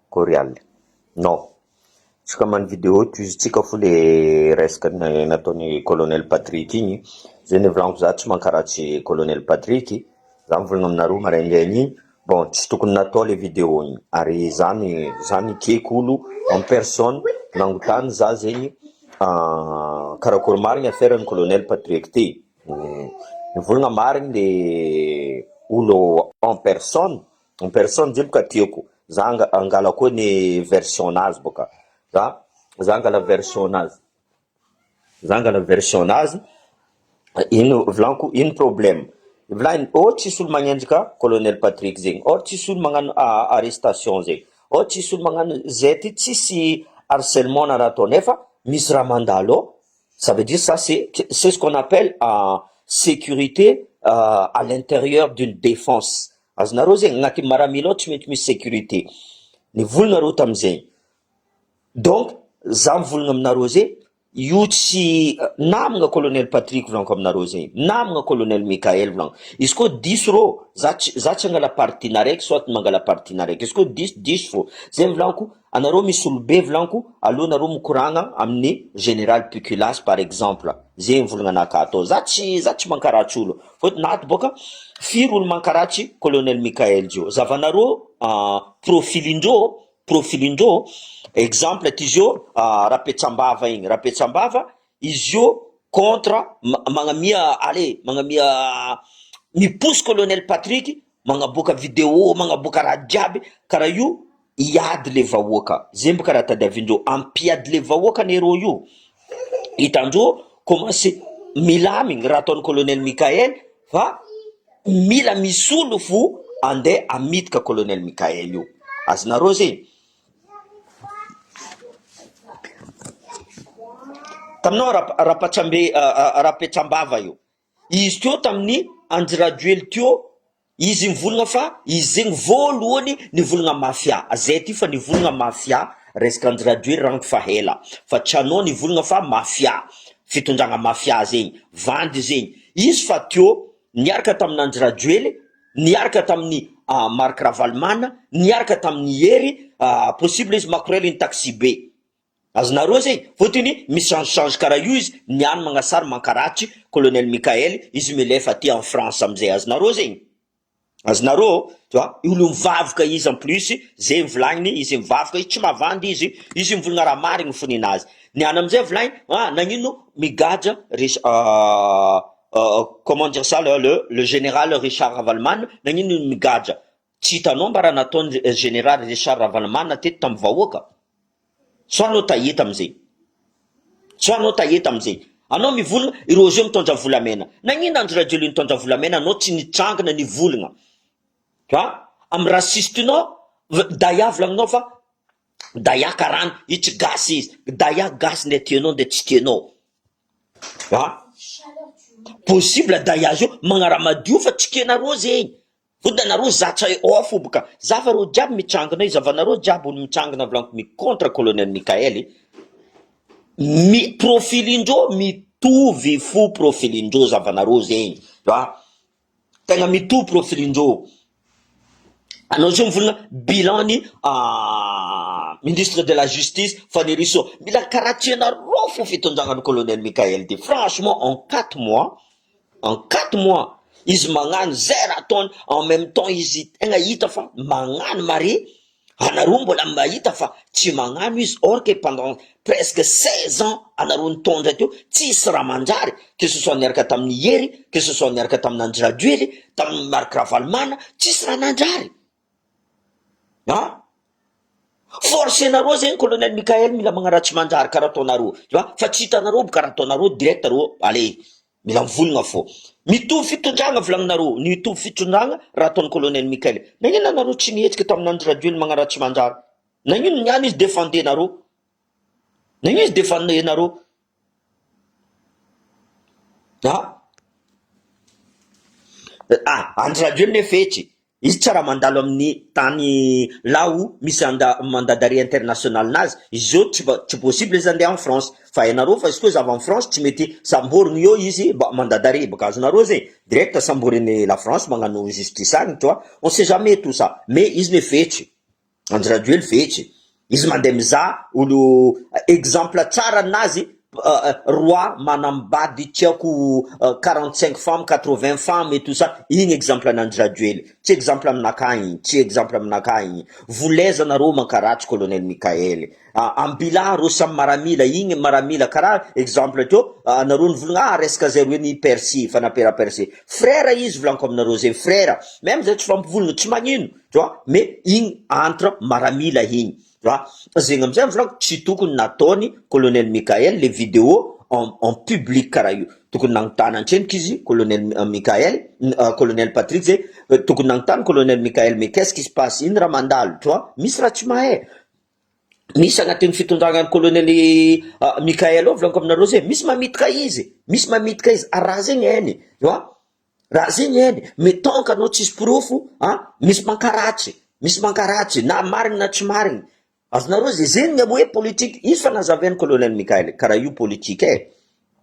Corial. Non. Tsika man vidéo tsika fo le resaka nataony colonel Patrick igny, zay ny volaniko za tsy mankaratsy colonel Patrick, za mivolagna aminareo maraindraigny igny, bon tsy tokony natao le vidéo igny, ary zany keko olo en personne nangotany za zegny karakory marigny affaire colonel Patrick ty. Mivolagna marigny le olo en personne zay boka tiako, za angala koa ny version nazy boka, za angala version nazy, ino volaniko, ino problème, volany tsisy olo magnenjika colonel Patrick zegny, tsisy olo magnano arrestation zegny, tsisy olo magnano zay ty, tsisy harcèlement nataony, nefa misy raha mandalo, ça veut dire ça c'est ce qu'on appelle sécurité à l'intérieur d'une défense. Azonareo zegny agnaty maramila tsy mety misy sécurité, ny volonareo tamizegny. Donc za mivolagna aminareo zegny, io tsy namagna colonel Patrick volaniko aminareo zegny, namagna colonel Michael volaniko. Izy koa diso rô, za tsy angala partina raiky soit mangala partina raiky, izy koa diso fô, zay volaniko, anareo misy olobe volaniko, aleo nareo mikoragna amin'ny général Pukulas par exemple, zay mivolagna anakahy atao, za tsy mankaratsy olo, fôtony nato boka firy olo mankaratsy colonel Michael zio, zavanareo profilindreo, exemple ty zio Rapetsambava igny, Rapetsambava izy io contre magnamia mipousse colonel Patrick, magnaboaka vidéo, magnaboaka raha jiaby, karaha io iady le vahoaka, zay mboka raha tadiavindreo, ampiady le vahoaka nero io, hitandreo commencé milamigny raha ataon'ny colonel Michael, fa mila misy olo fo andeha amitika colonel Michael io, azonareo zegny. Taminao Rapetsambava io, izy teo tamin'ny Andirajoely teo, izy mivolagna fa izy zegny voalohany nivolagna mafia, zay ty fa nivolagna mafia, resaka Andirajoely rango fa hela, fa tsy anao nivolagna fa mafia, fitondragna mafia zegny, vandy zegny, izy fa teo niaraka tamin'ny Andirajoely, niaraka tamin'ny Marc Ravalmana, niaraka tamin'ny Hery, possible izy makorely ny taxi be. Azonareo zegny, fôtony misy change karaha io izy, niany magnasary mankaratsy colonel Michael, izy milefa aty en France amizay, azonareo zegny. Azonareo, tu vois, olo mivavaka izy en plus, zay volagniny, izy mivavaka izy, tsy mavandy izy mivolagna raha marigny fo ninazy. Niany amizay volagny, nagnino migadra comment dire ça, le général Richard Ravalmana, nagnino migadra. Tsy hitanao mba raha nataony général Richard Ravalmana teto tamin'ny vahoaka. So anao tahita amizay, anao mivolagna, ireo zio mitondra volamena, nagnino Andirajoely mitondra volamena, anao tsy nitrangana nivolagna, amy rasistinao, daya volagninao fa daya karana, io tsy gasy izy, daya gasy le tianao de tsy tianao, possible daya zio magnara-madio fa tsy tianareo zegny, vodanareo zatra fo boka, za fa reo jiaby mitrangana io, zavanareo jiaby olo mitrangana volaniko contre colonel Michael, profilindreo mitovy fo profilindreo zavanareo zegny, tegna mitovy profilindreo. Anao zio mivolagna bilan-ny ministre de la justice Faneriso, mila karatsianareo fo fitondragnan'ny colonel Michael ty, franchement en 4 mois izy magnano zay raha ataony, en même temps izy tegna hita fa magnano mare, anareo mbola mahita fa tsy magnano izy, or que pendant presque 16 ans anareo nitondra teo tsisy raha manjary, que ce soit niaraka tamin'ny Hery, que ce soit niaraka tamin'ny Andirajoely, tamin'ny Marc Ravalmana, tsisy raha nanjary. Force nareo zegny colonel Michael mila magnaratsy manjary karaha ataonareo, fa tsy hitanareo karaha ataonareo direct reo, allez mila mivolagna fô, mitovy fitondragna volagninareo, mitovy fitondragna raha ataon'ny colonel Michael. Nagnino anareo tsy nihetsika tamin'ny Andirajoely magnaratsy manjary, nagnino niany izy défendenareo, nagnino izy défendenareo, Andirajoely nefetry, izy tsara mandalo amin'ny tany lao misy mandadari international nazy, izy io tsy possible izy andeha en France, fa hainareo fa izy koa izy avy en France tsy mety samborigny eo izy mandadari, baka azonareo zegny, direct samboriny la France magnano justice agny, tu vois, on sait jamais tout ça, mais izy nefetry. Andry Fetsy izy mandeha mizaha olo exemple tsara anazy roi manambady tiako 45 femmes 80 femmes et tout ça, igny exemple an'Andry Rajoely, tsy exemple aminakahy igny, tsy exemple aminakahy igny. Voleza nareo mankaratsy colonel Mikaely, ambila reo samy maramila, igny maramila karaha exemple teo nareo nivolagna resaka zay roe ny Percy fanapera Percy, frère izy volaniko aminareo zay frère, même zay tsy fampivolagna tsy magnino tu vois, mais igny entre maramila igny tu vois, zegny amizay volako tsy tokony nataony colonel Mikael les vidéos en public karaha io, tokony nagnotany antrenika izy colonel Mikael colonel Patrick zay tokony nagnotany colonel Mikael mais qu'est-ce qui se passe, ino raha mandalo tu vois, misy raha tsy mahay. Misy agnatin'ny fitondragnan'ny colonel Mikael ao volaniko aminareo zay misy mamitika izy raha zegny hainy tu vois, raha zegny hainy, mais tant que anao tsisy profo misy mankaratsy na marigny na tsy marigny. Azonareo zay zegny hoe politique, izy fanazavain'ny colonel Mikael karaha io politique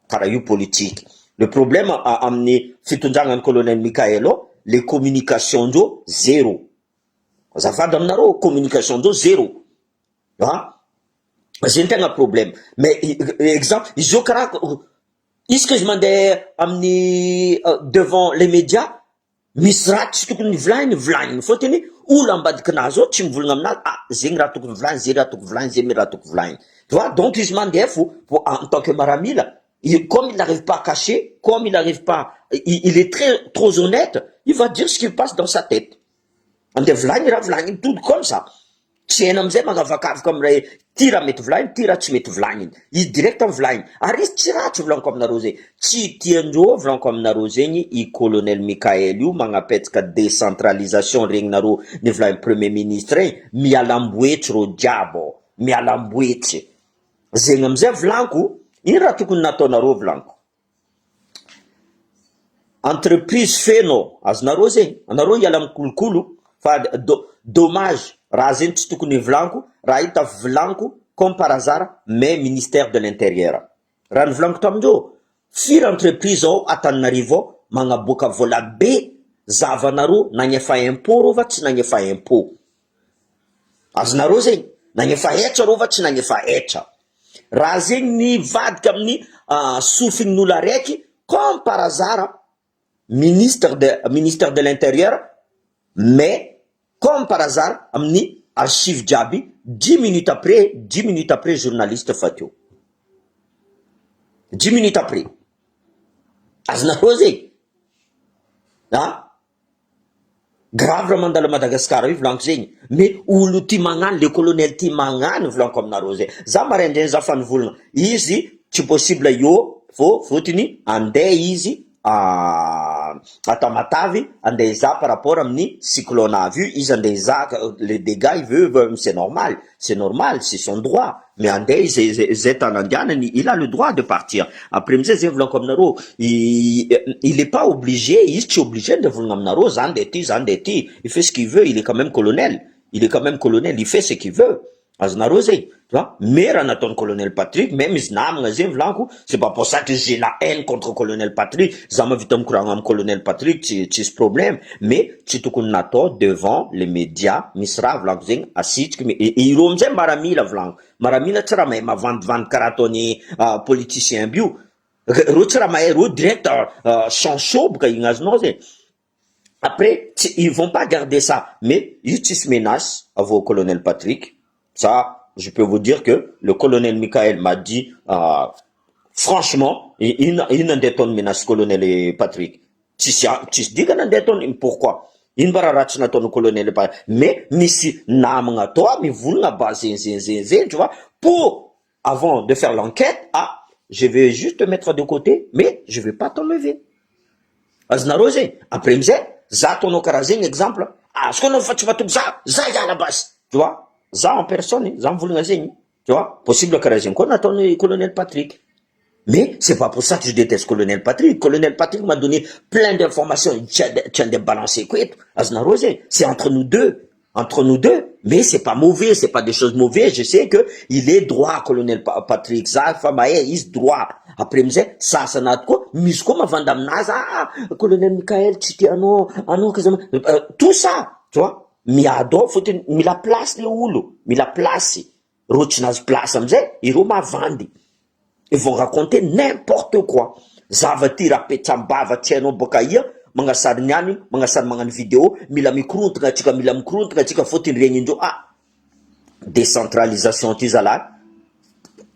karaha io politique. Le problème amin'ny fitondragnan'ny colonel Mikael ao, les communications ndreo zéro, azafady aminareo, communication ndreo zéro zegny tegna problème. Mais exemple izy io karaha izy que izy mandeha amin'ny devant les médias, misy raha tsy tokony volagniny fôtony olo ambadiky nazy ao tsy mivolagna aminazy zegny raha tokony volagniny, zay raha tokony volagniny, zay mi raha tokony volagniny tu vois. Donc izy mandeha fo en tant que maramila, comme il n'arrive pas à cacher, comme il n'arrive pas, il est trop honnête, il va dire ce qui passe dans sa tête, andeha volagniny raha volagniny tout comme ça, tsy haina amizay magnavakavaka amray ty raha mety volagniny, ty raha tsy mety volagniny, izy direct amin'ny volagniny. Ary izy tsy ratsy volaniko aminareo zay, tsy tiandreo volaniko aminareo zegny i colonel Mikael io magnapetsaka décentralisation regnareo ny volagniny premier ministre igny, mialamboetsy ro diabo, mialamboetsy zegny amizay volaniko. Ino raha tokony nataonareo volaniko, entreprise feno azonareo zegny, anareo hiala mikolokolo fa dommage raha zegny tsy tokony volaniko, raha ita volaniko comme par hasard mais ministère de l'intérieur, raha nivolaniko tamindreo firy entreprise ao Antananarivo magnaboaka vola be zavanareo nagnefa impôt rô va tsy nagnefa impôt, azonareo zegny nagnefa etra rô va tsy nagnefa etra, raha zegny nivadika amin'ny sofin'olo araiky comme par hasard ministère de l'intérieur, mais comme par hasard amin'ny archive jiaby 10 minutes après journaliste fatio 10 minutes après, azonareo zegny grave raha mandalo Madagasikara io volaniko zegny. Mais olo ty magnano, le colonel ty magnano volaniko aminareo zay, za maraindray za fa nivolagna izy tsy possible io fotony andeha izy à Matavy andeha izaha par rapport amin'ny cyclone avy io, izy andeha izaha les dégâts, il veut c'est normal, c'est son droit, mais andeha izy zay tany andianany, il a le droit de partir. Après amizay zegny volaniko aminareo, il est pas obligé, izy tsy obligé de volagna aminareo za andeha ty, il fait ce qu'il veut, il est quand même colonel, il fait ce qu'il veut, azonareo zegny tu vois. Mais raha nataon'ny colonel Patrick, même izy namagna zegny volaniko, c'est pas pour ça que j'ai la haine contre colonel Patrick, za mavita mikoragna amin'ny colonel Patrick tsisy problème, mais tsy tokony natao devant les médias, misy raha volaniko zegny asitriky, mais ireo amizay maramila volaniko, maramila tsy raha mahay mavandivandy karaha ataony politicien bio, reo tsy raha mahay, reo direct chansoboka igny azonao zegny. Après ils vont pas garder ça, mais io tsisy menace avô colonel Patrick. Ça, je peux vous dire que le colonel Mikael m'a dit, franchement, il n'a pas menace colonel Patrick. Tu sais dit qu'il n'a pas pourquoi? Il n'a pas le colonel Patrick. Mais, si, n'a toi, mais vous n'a pas tu vois, pour, avant de faire l'enquête, je vais juste te mettre de côté, mais je vais pas t'enlever. Aznarosé. Après, za ton okarazing, exemple, ce qu'on a fait, tu vas tout ça, y a la base. Tu vois? Ça en personne, ça en voulait tu vois, possible que qu'on attend le colonel Patrick. Mais c'est pas pour ça que je déteste colonel Patrick. Colonel Patrick m'a donné plein d'informations, tiens de balancer quoi, c'est entre nous deux, mais c'est pas mauvais, c'est pas des choses mauvaises, je sais que il est droit, colonel Patrick, ça, Famaye, il est droit. Après, ça n'a quoi, misko ma vandam naza, colonel Michael, tout ça, tu vois. miado fotony mila place le olo, mila place rotrinazy place amizay ireo mavandy, ils vont raconter n'importe quoi. Zavati rapetsambava tsy hainao boka ia magnasary niany magnasary magnano vidéo mila mikorontagna atsika fotony regny indreo décentralisation ty zalahy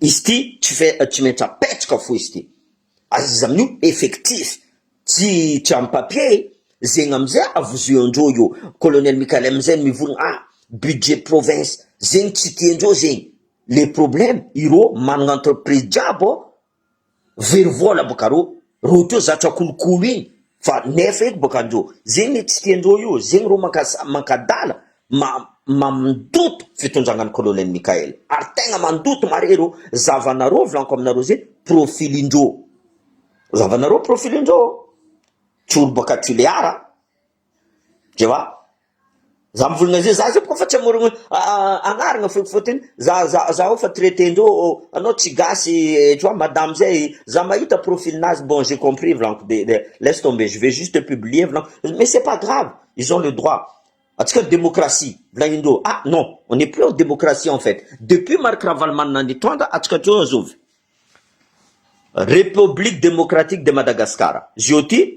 izy ty tsy maintsy apetraka fo izy ty izy amin'io effectif tsy amy papier zegny amizay avozoandreo io colonel Mikael amizay mivolagna budget province zegny tsy tiandreo zegny. Les problèmes ireo managna entreprise jiaby very vola boka ro teo zatra kolokolo igny fa nefa eky boka andreo zegny tsy tiandreo io zegny ro mankadala mandoto fitondragnan'ny colonel Mikael ary tegna mandoto mare ro zavanareo volaniko aminareo zegny profilindreo tsy olo boka Tuléara jewa za mivolagna zay za boka fa tsy amorogno agnaragna fotony za fa traité ndreo anao tsy gasy tu vois madame zay za mahita profilinazy bon j'ai compris volaniko de laisse tomber je vais juste publier volaniko mais c'est pas grave ils ont le droit atsika démocratie volagindreo non on n'est plus en démocratie en fait depuis Marc Ravalomanana nitondra atsika teo azovy République démocratique de Madagascar zioti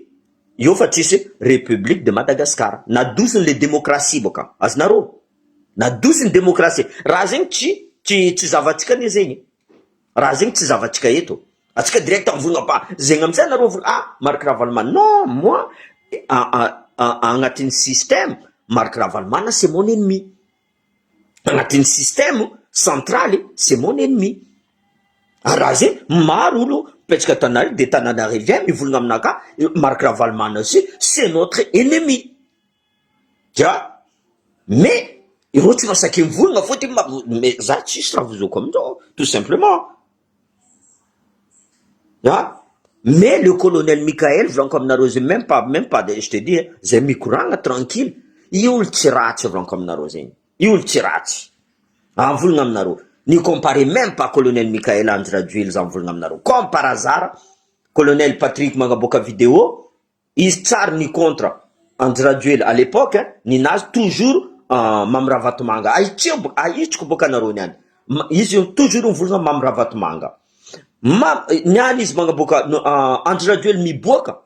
io fa tsisy République de Madagascar nadosiny le démocratie boka azonareo nadosiny démocratie raha zegny tsy zavatsika ne zegny raha zegny tsy zavatsika eto atsika direct mivolagna pa zegny amizay nareo vola Marc Ravalomanana non moi agnatin'ny système Marc Ravalomanana c'est mon ennemi agnatin'ny système central c'est mon ennemi raha zegny maro olo petraka tanary de Tananarive mivolagna aminaka Marc Ravalomanana aussi c'est notre ennemi ja mais ireo tsy masaky mivolagna fotony mais za tsisy raha vozoko amindreo tout simplement mais le colonel Mikael volaniko aminareo zay même pas je te dis zay mikoragna tranquille io olo tsy ratsy volaniko aminareo zegny io olo tsy ratsy mivolagna aminareo ni comparer même pas colonel Mikael Andry Rajoelina za mivolagna aminareo comme par hasard colonel Patrick magnaboaka vidéo izy tsary ni contre Andry Rajoelina à l'époque ninazy toujours Mamy Ravatomanga aitriko boka anareo niany izy toujours mivolagna Mamy Ravatomanga niany izy magnaboaka Andry Rajoelina miboaka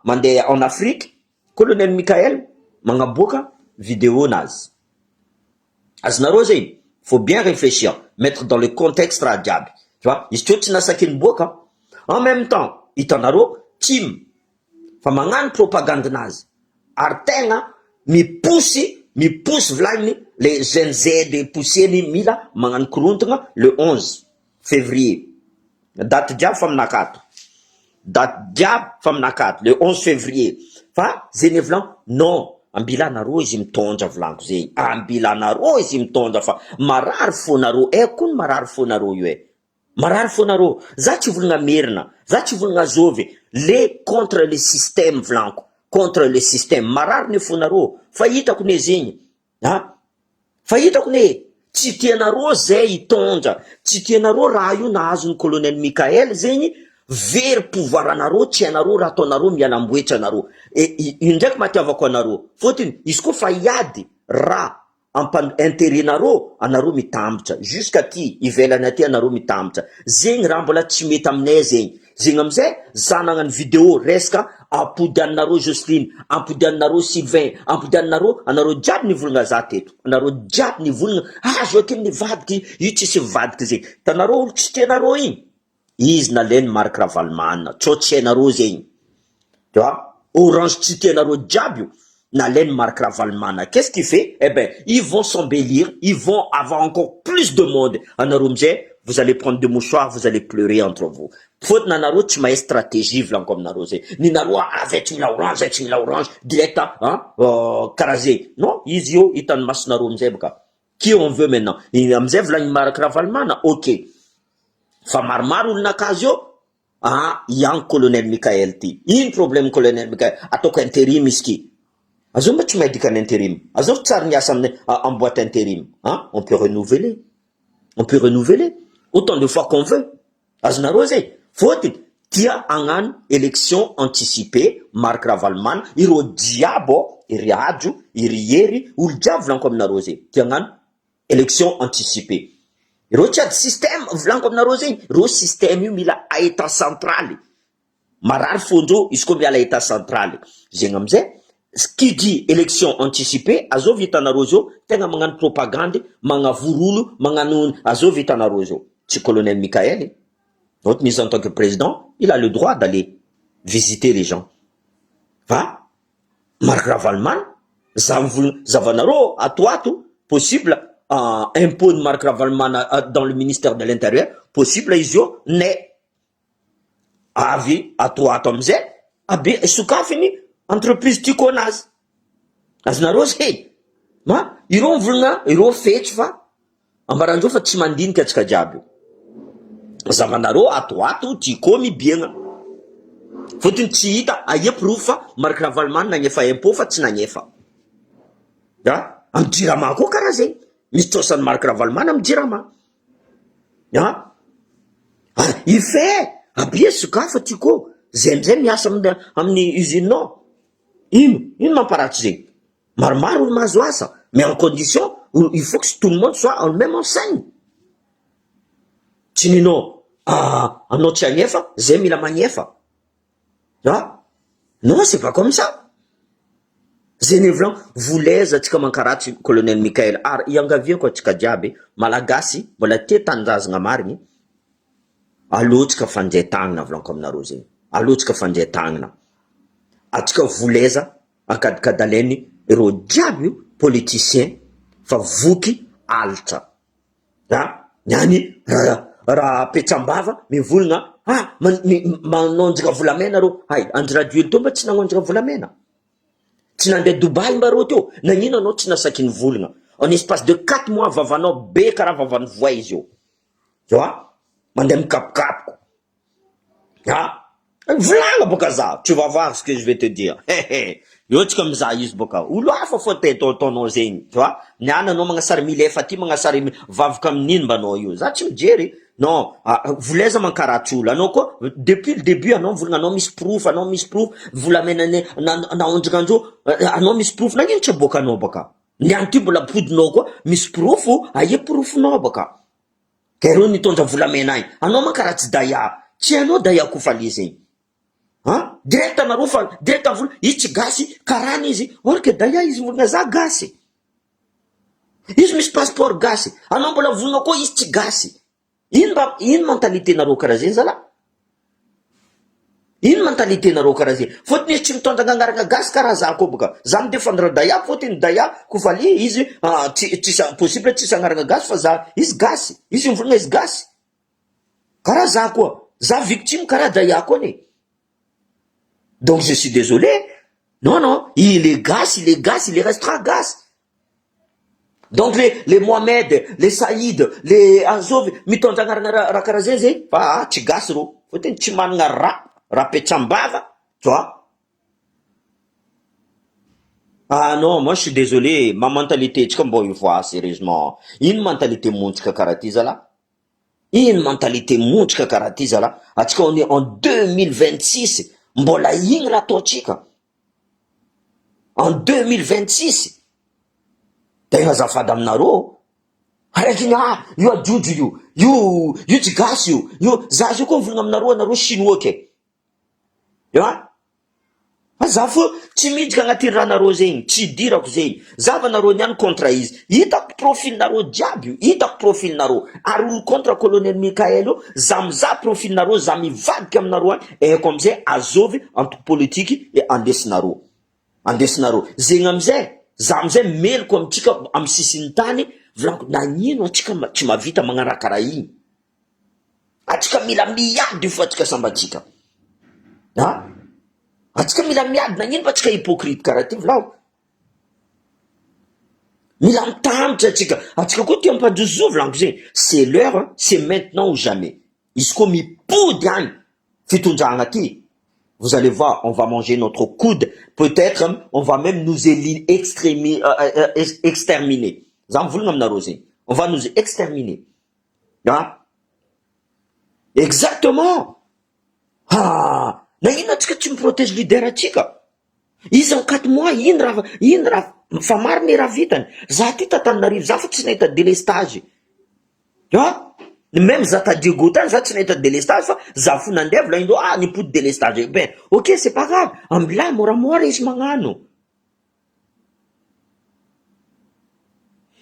mandeha en Afrique colonel Mikael magnaboaka vidéo nazy azonareo zegny faut bien réfléchir, mettre dans le contexte radiable. Tu vois, izy teo tsy nasakiny boaka. En même temps, itanaro team fa magnano propagande nazy. Ary tegna mipousse volagny les Gen Z pousseny mila magnano korontagna le 11 février. Date diable faminakato. Le 11 février. Fa zeny volan non. Ambilanareo izy mitondra volaniko zegny ambilanareo izy mitondra fa marary fonareo kony marary fonareo io marary fonareo za tsy volagna merina za tsy volagna zovy le contre le système volaniko contre le système marary ne fonareo fa hitako ne zegny fa hitako ne tsy tianareo zay hitondra tsy tianareo raha io nahazony colonel Mikael zegny very pouvoir anareo tsy anareo raha ataonareo mialamboetra anareo io ndraiky matiavako anareo fotony izy koa fa iady raha intérêt anareo mitambotra jusqu'à ty ivelany aty anareo mitambotra zegny raha mbola tsy mety aminay zegny amizay za nagnano vidéo resaka ampody anareo Jocelyne ampody anareo Sylvain ampody anareo jiaby nivolagna za teto anareo jiaby nivolagna Joakim nivadiky io tsisy mivadiky zegny tanareo olo tsy tianareo igny izy naleny Marc Ravalomanana tsy hainareo zegny tu vois Orange tsy tianareo jiaby io naleny Marc Ravalomanana qu'est-ce qu'il fait ils vont s'embellir ils vont avoir encore plus de monde anareo amizay vous allez prendre des mouchoirs vous allez pleurer entre vous fotony anareo tsy mahay stratégie volaniko aminareo zay ninareo zay tsy mila orange direct karaha zay non izy io hitany masonareo amizay boka qui on veut maintenant amizay volagny Marc Ravalomanana ok fa maromaro olonakazy io yang colonel Mikael ty ino problème colonel Mikael ataoko intérim izy ky azo mba tsy mahay dikany intérim azo tsara niasa en boîte intérim on peut renouveler autant de fois qu'on veut azonareo zay fotony tia agnano élection anticipée Marc Ravalman iro diabo iry ajo iry hery olo jiaby volaniko aminareo zay tia agnano élection anticipée iro tsy ady système volaniko aminareo zegny iro système io mila à état central marary fondreo izy koa miala état central zegny amizay qui dit élection anticipée azovy hitanareo zao tegna magnano propagande magnavoro magnano azovy hitanareo zao tsy colonel Michael votre mise en tant que président, il a le droit d'aller visiter les gens. Va, Marc Ravalman, Zavanaro, à toi, tout, possible, impôt de Marc Ravalman dans le ministère de l'Intérieur, possible, isio, né. Avi, à toi, Tom Z, abi, souka fini, entreprise tu connais. Aznaro, c'est, ma, iro vlna, iro fetch, va, ambaranjo fa tsimandine katsika diaby. Zavanaro ato ty koa mibiagna fotony tsy hita aia proof fa Marc Ravalman nagnefa impôt fa tsy nagnefa amy jirama koa karaha zegny misy trosany Marc Ravalman amy jirama i fait abia sokafa ty koa zay amizay miasa amin'ny usine-nao ino mamparatsy zegny maromaro olo mahazo asa mais en condition il faut que tout le monde soit en même enseigne tsy ninao anao tsy agnefa zay mila magnefa non c'est pas comme ça zay ne volan voleza atsika mankaratsy colonel Michael ary iangaviako atsika diaby malagasy mbola te tanindrazagna marigny alotsika fanjay tagnana volanko aminareo zegny alotsika fanjay tagnana atsika voleza akadikadalainy ireo diaby io politicien fa voky alitra niany raha petsambava mivolagna manonjaka volamena ro hay andiraduely to mba tsy nagnonjaka volamena tsy nandeha Dubaï mba ro teo nagnino anao tsy nasakiny volagna en espace de 4 mois vavanao be karaha vavany voay izy io mandeha mikapokapoko volagna boka za tu vas voir ce que je vais te dire io tsika mizaha izy boka olo hafa fo ataonao zegny tu vois niana anao magnasary milefa ty magnasary vavaka amin'ino mba anao io za tsy mijery non voleza mankaratsy olo anao koa depuis le début anao mivolagna anao misy proof volamena naondrakanjo anao misy proof nagnino tsy aboakanao boka niany ty mbola podinao koa misy proof aia proofinao boka ka reo nitondra volamena agny anao mankaratsy daya tsy anao daya kofali zegny direct anareo fa direct amin'ny vola izy tsy gasy karana izy or que daya izy volagna za gasy izy misy passeport gasy anao mbola volagna koa izy tsy gasy ino mentalité nareo karaha zegny zala ino mentalité nareo karaha zegny fotony izy tsy mitondra agnanaraka gasy karaha za koa boka za midefendre daya fotony daya kofalia izy possible tsisy agnaraka gasy fa za izy gasy izy mivolagna izy gasy karaha za koa za victime karaha daya koa ne donc je suis désolé non il est restera gasy. Donc les Mohamed, les Saïd, les Azov, mitondra raha karaha zay zay fa tsy gasy ro fotony tsy managna raha petsambava tu vois non moi je suis désolé ma mentalité tsika mbo ivoa sérieusement ino mentalité montrika karaha ty zala ino mentalité montrika karaha ty zala atsika on est en 2026 mbola igny raha ataotsika en 2026 tegna azafady aminareo araiky io ajojo io tsy gasy io za zio koa mivolagna aminareo chinois ke za fo tsy midika agnatin'ny rahanareo zegny tsy dirako zegny zavanareo niany contre izy hitako profilnareo jiaby io hitako profilnareo ary olo contre colonel Michael io za mizaha profilnareo za mivadika aminareo any eko amizay azovy antoko politiky e andesinareo zegny amizay za amizay meloko amitsika amy sisiny tany volaniko nagnino atsika tsy mavita magnano raha karaha igny atsika mila miady fo atsika sambatsika atsika mila miady nagnino fa atsika hypocrite karaha ty volao mila mitambatra atsika koa ty ampandrozo volaniko zegny c'est l'heure c'est maintenant ou jamais izy koa mipody agny fitondragna ty vous allez voir, on va manger notre coude. Peut-être, on va même nous exterminer. On va nous exterminer. Exactement. Na ino atsika tsy miprotège leader atsika? Izy en 4 mois, ino raha, fa maro ny raha vitany. Za ty Tananarivo, za fa tsy nahita délestage. Même za Tadiogo tany, za tsy nahita délestage, fa za fo nandeha volaindro, nipody délestage. Ben, ok, c'est pas grave. Ambilay, moramora izy magnano.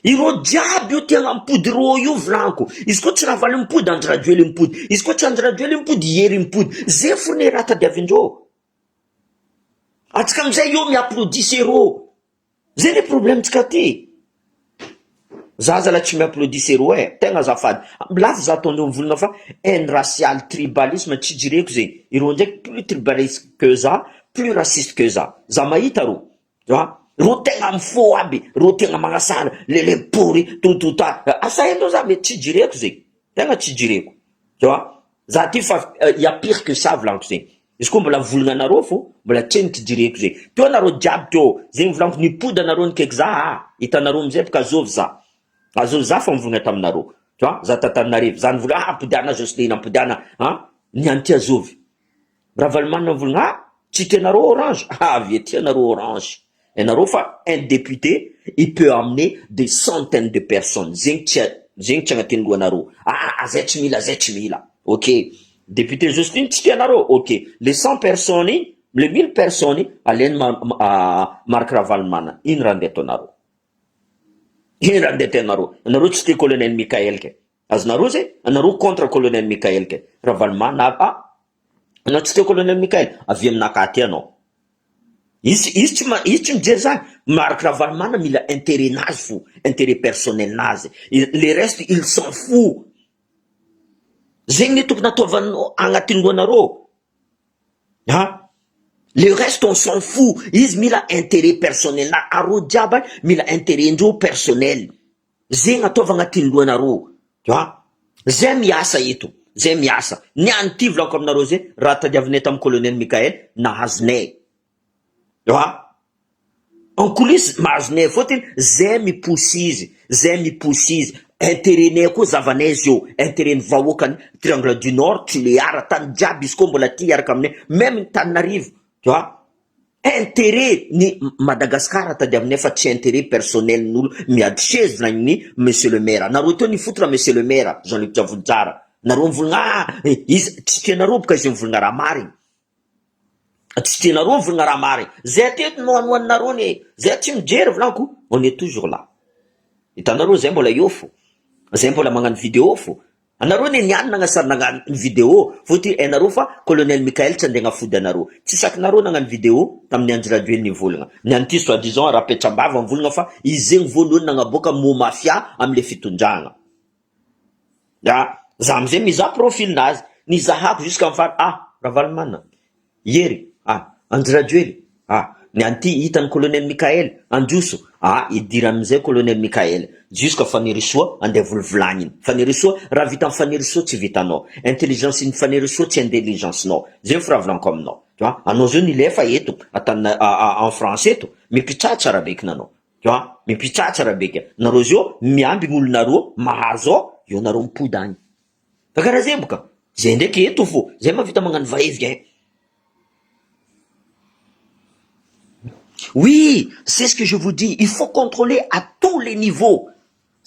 Ireo jiaby io tegna mipody ro io volanko. Izy koa tsy raha valy mipody, Andry Rajoely mipody. Izy koa tsy Andry Rajoely mipody, Hery mipody. Zay fourni raha tadiavindreo. Atsika amizay io mi-applaudissé ro. Zay le problème tsika ty. Zaza la tsy mi-applaudissé ro tegna azafady. Lafo za ataondreo mivolagna fa haine raciale, tribalisme tsy jireko zay. Ireo ndraiky plus tribaliste que za, plus raciste que za. Za mahita ro. Ro tegna mifo aby, ro tegna magnasara, lele pourri, tututà. Asa haindreo za mety tsy jireko zay. Tegna tsy jireko. Za ty fa y a pire que ça volanko zay. Izy koa mbola volagna anareo fo, mbola tseny tsy jireko zay. Teo anareo jiaby teo, zay volanko nipody anareo nikaiky za, hitanareo amizay baka azovy za. Azovy za fa mivolagna taminareo. Za Tananarivo, za nivolagna, podiana Jocelyne, podiana, ny anty azovy. Ravalomanina mivolagna, tsy tianareo orange. Avy tianareo orange. Anareo fa un député, il peut amener des centaines de personnes. Zegny tsy agnatin'ny lohanareo. Zay tsy mila. Ok. Député Justine, tsy tianareo. Ok. Les 100 personnes, les 1000 personnes, alainy Marc Ravalomanana. Ino raha andeha ataonareo? Ino raha andeha ataonareo? Anareo tsy tia colonel Mikael ke. Azonareo zay? Anareo contre colonel Mikael ke. Ravalomanana, anao tsy tia colonel Mikael, avy aminakaty anao. Izy tsy mijery zany. Marc Ravalomanana mila intérêt nazy fo, intérêt personnel nazy. Le reste, il s'en fout. Zegny ny tokony ataovanao agnatin'ny lohanareo. Le reste, on s'en fout. Izy mila intérêt personnel na aro jiaby mila intérêt ndreo personnel. Zegny ataova agnatin'ny lohanareo. Zay miasa eto. Zay miasa. Ny anty volako aminareo zay, raha tadiavinay tamin'ny colonel Mikael, nahazonay. En coulisses, mahazonay fôtiny, zay mipousse izy. Intérêt-nay koa zavanay izy io. Intérêt-ny vahoakany Triangle du Nord, Tuléar, tany jiaby izy koa mbola ty hiaraka aminay. Même ny Tananarivo. Intérêt ny Madagascar tadiavinay fa tsy intérêt personnel n'olo miady chaise ny monsieur le maire. Nareo teo ny fototra monsieur le maire, Jean-Luc Javotsara. Nareo mivolagna, izy tsy tianareo boka izy mivolagna raha marigny. Tsy tianareo mivolagna raha marigny. Zay teto noanoaninareo ny, zay tsy mijery volanko, on est toujours là. Hitanareo zay mbola eo fo. Zay mbola magnano vidéo fo. Anareo niany nagnasary nagnano vidéo, fôty anareo fa colonel Mikael tsy andeha agnafody anareo. Tsy sakinareo nagnano vidéo tamin'ny Andry Rajoely nivolagna. Ny anty soi-disant Rapetram-bava mivolagna fa izy zegny voalohany nagnaboaka mot mafia amile fitondragna. Za amizay mizaha profil nazy, nizahako jusqu'à mifary, Ravalomanana, Hery, Andry Rajoely, ny anty hitan'ny colonel Mikael, Androso, idira amizay colonel Mikael, jusqu'à fanirisoa andeha volvolagny. Fanirisoa, raha vita amin'ny fanirisoa tsy vitanao. Intelligence ny fanirisoa tsy intelligence-nao. Zay fa raha volanko aminao. Anao zao nilefa eto, en français eto, mipitratsara rabeky nanao. Mipitratsara rabeky. Nareo zio miamby gn'olonareo mahazo io nareo mipody agny. Fa karaha zay boka. Zay ndraiky eto fo. Zay mahavita magnano va-et-vient. Oui, c'est ce que je vous dis. Il faut contrôler à tous les niveaux.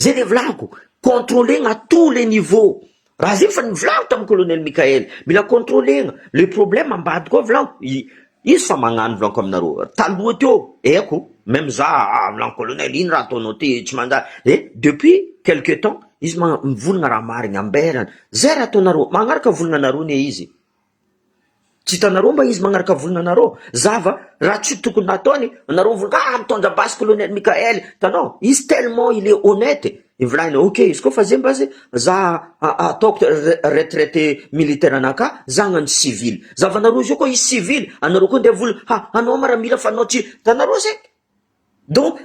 Zay le volanko. Contrôler à tous les niveaux. Raha zay fa nivolanko tamin'ny colonel Mikael. Mila contrôler. Le problème ambady koa volanko. Izy fa magnano volanko aminareo. Taloha teo. Eko. Même za, volanko colonel, ino raha ataonao ty tsy manjary. Depuis quelque temps, izy mivolagna raha marigny amberany. Zay raha ataonareo. Magnaraka volagna anareo ne izy. Tsy hitanareo mba izy magnaraka volagna anareo. Zava, raha tsy tokony nataony, anareo volagna, mitondra basy colonel Mikael. Tanao, izy tellement il est honnête. Ivolagnina, ok, izy koa fa zay mba zay, za ataoko retraité militaire anaka, za hagnano civil. Zavanareo zio koa izy civil, anareo koa ndeha vola, anao mara mila fa anao tsy, tanareo zay. Donc,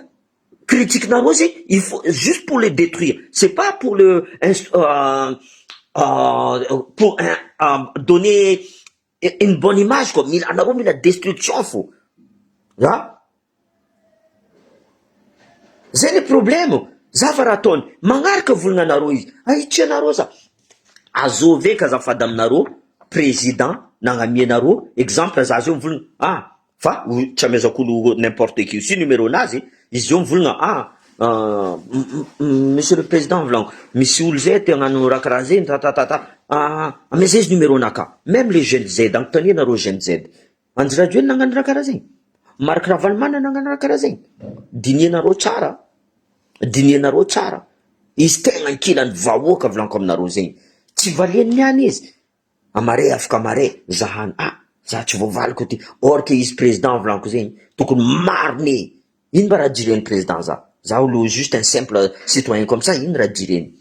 critique nareo zay, il faut juste pour les détruire. C'est pas pour pour donner une bonne image, quoi. Anareo mila destruction fo. Zay le problème. Zava raha ataony, magnaraka volagna anareo izy. Tsy anareo za. Azoveka azafady aminareo, président nagnamianareo exemple za zio mivolagna fa tsy amezakolo n'importe qui si numéro nazy izy zio mivolagna monsieur le président volango misy olo zay te hagnano raha karaha zeny amezay izy numéro naka même les jeunes Z agnontania nareo jeunes Z Anjirajo nagnano raha karaha zegny Marc Ravalomanana nagnano raha karaha zegny dinianareo tsara izy tegna ankilany vahoaka volaniko aminareo zegny tsy valiany niany izy amare afaka amare zahany za tsy voavaliko ty or que izy président volaniko zegny tokony mariny ino mba raha jireny président za olo juste un simple citoyen comme ça ino raha jireny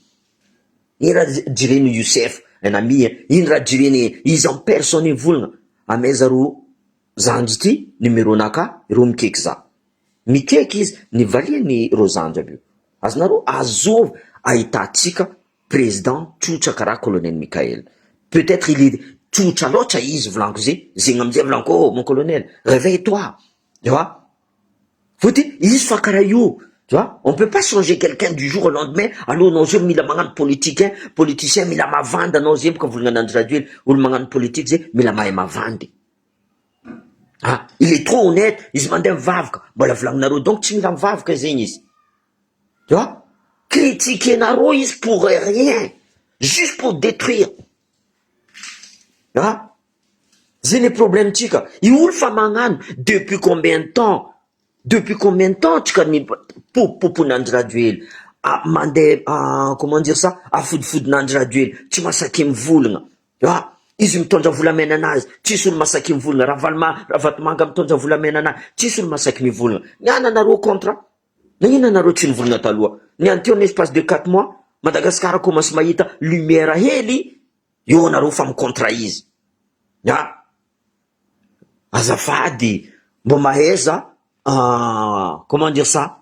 Youssef un ami ino raha jireny izy en personne volagna amezaro zanjy ty numéro naka ro mikeky za mikeky izy ny valiany ro zanjy aby io azonareo azov ahitatsika président tsotra karaha colonel Mikael peut-être il est tsotra loatra izy volaniko zegny amizay volaniko mon colonel réveille-toi tu vois fotiny izy fa karaha io tu vois on peut pas changer quelqu'un du jour au lendemain aloha anao zio mila magnano politicien mila mavandy anao zay boka volagna ananjy radio ely olo magnano politique zay mila mahay mavandy il est trop honnête izy mandeha mivavaka mbola volagninareo donc tsy mila mivavaka zegny izy tu vois critiquenareo izy pour rien juste pour détruire zay ny problème tsika i olo fa magnano depuis combien de temps tsika ny popon'andry radio ely mandeha comment dire ça afodifodin'andry radio ely tsy masaky mivolagna izy mitondra volamena anazy tsisy olo masaky mivolagna Ravatomanga mitondra volamena anazy tsisy olo masaky mivolagna niana nareo contrat nagnino anareo tsy nivolagna taloha niany teo en espace de 4 mois Madagascar commence mahita lumière hely io anareo fa micontra izy azafady mbo maheza comment dire ça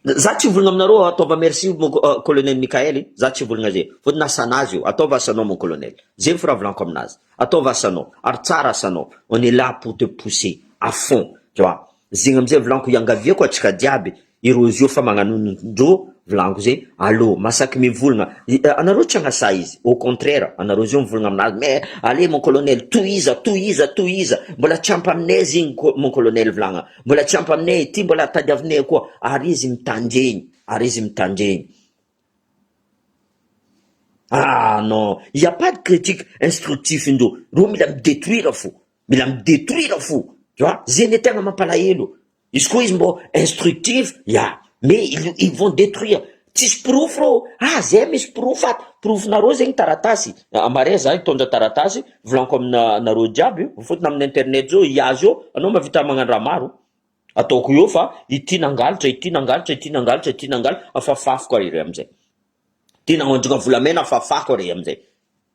za tsy volagna aminareo ataova merci colonel Mikael za tsy volagna zay fotony asanazy io ataova asanao mon colonel zay fa raha volaniko aminazy ataova asanao ary tsara asanao on est là pour te pousser à fond tu vois zegny amizay volaniko iangaviako atsika diaby ireo fa magnanondro volaniko zay allo masaky mivolagna anareo tsy agnasa izy au contraire anareo zio mivolagna aminazy mais allez mon colonel tohiza mbola tsy ampy aminay zegny mon colonel volagna mbola tsy ampy aminay ty mbola tadiavinay koa ary izy mitandregny non il y a pas de critique instructif indro ro mila midétruire fo tu vois zegny tegna mampalahelo izy koa izy mbo instructif mais ils vont détruire tsisy proof ro zay misy proof-nareo zegny taratasy amare za hitondra taratasy volaniko aminareo jiaby fotony amin'ny internet zao iazy io anao mavita magnano raha maro ataoko io fa ity nangalatra afafako ary amizay ty nagnondroka volamena afafako ary amizay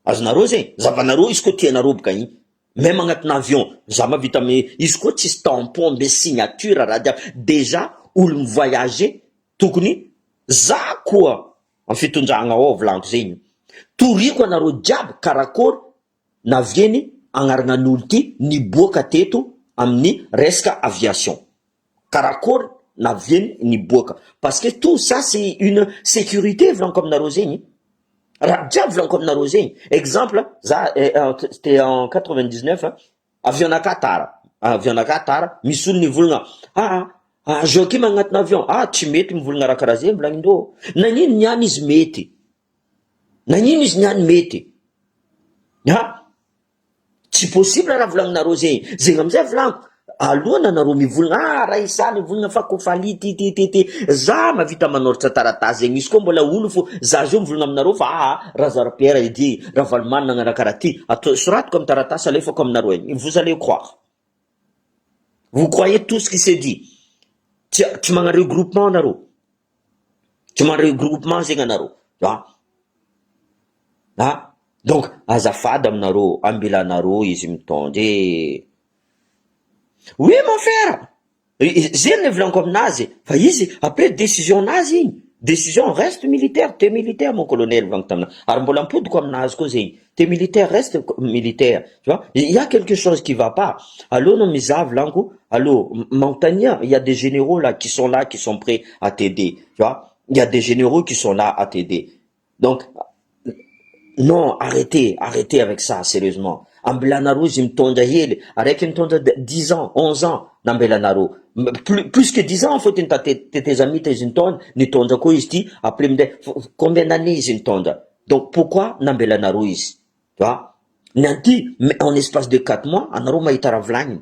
azonareo zegny zavanareo izy koa tianareo boka igny même agnatina avion za mavita izy koa tsisy tampon mbe signature raha jiaby déjà olo mivoyager tokony za koa amin'ny fitondragna ao volaniko zegny toriko anareo jiaby karakory navieny agnaranan'olo ty niboaka teto amin'ny resaka aviation karakory navieny niboaka parce que tout ça c'est une sécurité volaniko aminareo zegny raha jiaby volaniko aminareo zegny exemple za c'était en 99 avion naka tara misy olo nivolagna Joakim agnatina avion tsy mety mivolagna raha karaha zay volagnin-dreo nagnino niany izy mety tsy possible raha volagninareo zegny amizay volaniko alohana nareo mivolagna raha isany mivolagna fa kofa ali ty za mavita manoratra taratasy zegny izy koa mbola olo fo za zio mivolagna aminareo fa raha Zarapierre edy Ravalomanana nagnano raha karaha ty soratiko amin'ny taratasy alefako aminareo igny vous allez croire vous croyez tout ce qui s'est dit tsy magnano regroupement nareo zegny anareo donc azafady aminareo ambelanareo izy mitondry oui mon frère zegny le volaniko aminazy fa izy après décision nazy igny décision reste militaire t'es militaire mon colonel volaniko tamina ary mbola ampodiko aminazy koa zegny t'es militaire reste militaire tu vois il y a quelque chose qui va pas allô non miza volaniko allô Montagna il y a des généraux là qui sont prêts à t'aider tu vois il y a des généraux qui sont là à t'aider donc Non, arrêtez avec ça, sérieusement. Ambelanaro, je me tonda hely, arrêtez me tonda 10 ans, 11 ans, n'ambelanaro. Plus que 10 ans, faut tes amis, tes tonda, ni tonda ko ici, après combien d'années ils tonda. Donc, pourquoi n'ambelanaro ici? Tu vois? Nanti, mais en espace de 4 mois, anaro maïtara vlagne.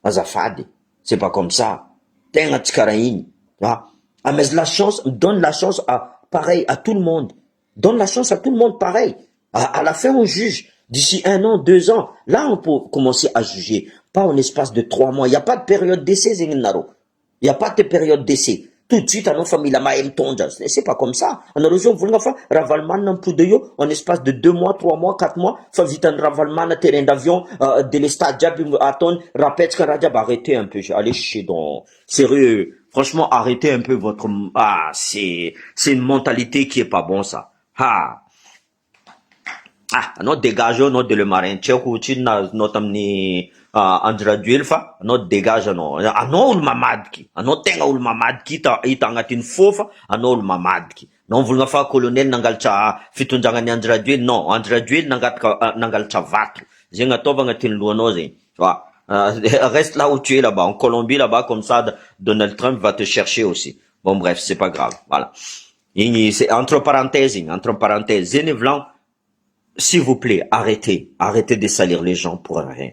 Azafade. C'est pas comme ça. Tenga tskaraïn. Tu vois? Ah, mais la chance, donne la chance pareil, à tout le monde. Donne la chance à tout le monde pareil. À la fin, on juge. D'ici 1 an, 2 ans, là, on peut commencer à juger. Pas en espace de 3 mois. Il n'y a pas de période d'essai, Zenginaro. Il n'y a pas de période d'essai. Tout de suite, à nos familles, la maïm tonja. C'est pas comme ça. En origine, vous voulez faire ravalman nan poudeyo, en espace de 2 mois, 3 mois, 4 mois, fa vite un ravalman à terrain d'avion, de l'estade, attends, rappelle ce que arrêtez un peu. Allez chez donc. Sérieux. Franchement, arrêtez un peu votre, c'est une mentalité qui est pas bon, ça. Not dégageons notre le marin. Tchèque, notre ni Andra Duelfa, notre dégage non. Non ul mamadki. Not tenga ul mamadki ta itangatin fofa, ul mamadki. Non vulga fa colonel nangalcha fitunjanga ni Andra Duel. Non, Andra Duel nangalcha vatru. Zenga tova ngatin luonoze. Tu vois. Reste là où tu es là-bas. En Colombie là-bas, comme ça, Donald Trump va te chercher aussi. Bon bref, c'est pas grave. Voilà. C'est entre parenthèses, Zenevlan. S'il vous plaît, arrêtez de salir les gens pour rien.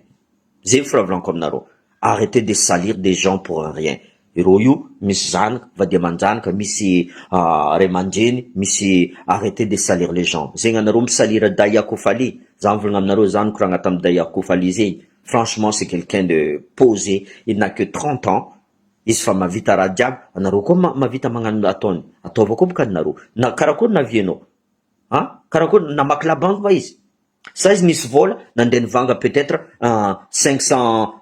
Zefravlan comme naro. Arrêtez de salir des gens pour rien. Hiroyu, Miss Zan, va demander que Missy Remandjin, Missy, arrêtez de salir les gens. Zenganarum salir Daya Koufali. Zanvlangam naro zan krangatam Daya Koufali. Franchement, c'est quelqu'un de posé. Il n'a que 30 ans. Il se fait ma vita radiab. Naro comme ma vita mangan aton. Atova comme kad naro. Na karakon na vieno. Karakon na maklabank ba is. Ça, ils se volent dans des vanga peut-être 500,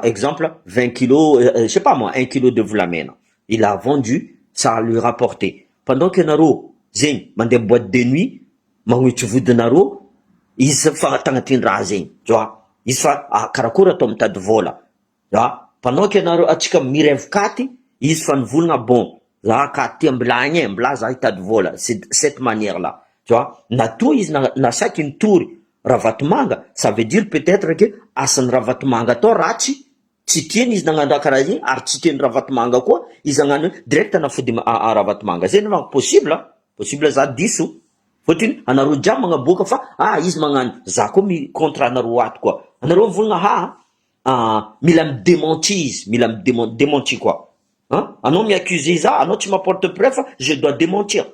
exemple, 20 kilos, je sais pas moi, 1 kilo de vlamena. Il a vendu, ça a lui rapporté. Pendant que Naro, zing, dans des boîtes de nuit, manguitu de Naro, il se fait tangatin razing, tu vois. Il se fait, karakura tom ta de vola. Tu vois. Pendant que Naro a chika mirev kati, il se fait vulna bon. Là, kati mblagne, mblaza ita de vola. C'est cette manière-là. Tu vois. Na tout, il n'a chaque tour. Ravatmanga, ça veut dire peut-être que asan ravatmanga to rachi, titien is nanganda karazi, artitien ravatmanga quoi, is angano direct na fudi a ravatmanga. C'est non possible, possible za disu. Faut-il anaru jamanga boka fa, is mangan zako mi contre anaruat quoi. Anaru vulna milam démenti quoi. Anon mi accuse ça, anon tu m'apportes preuve, je dois démentir.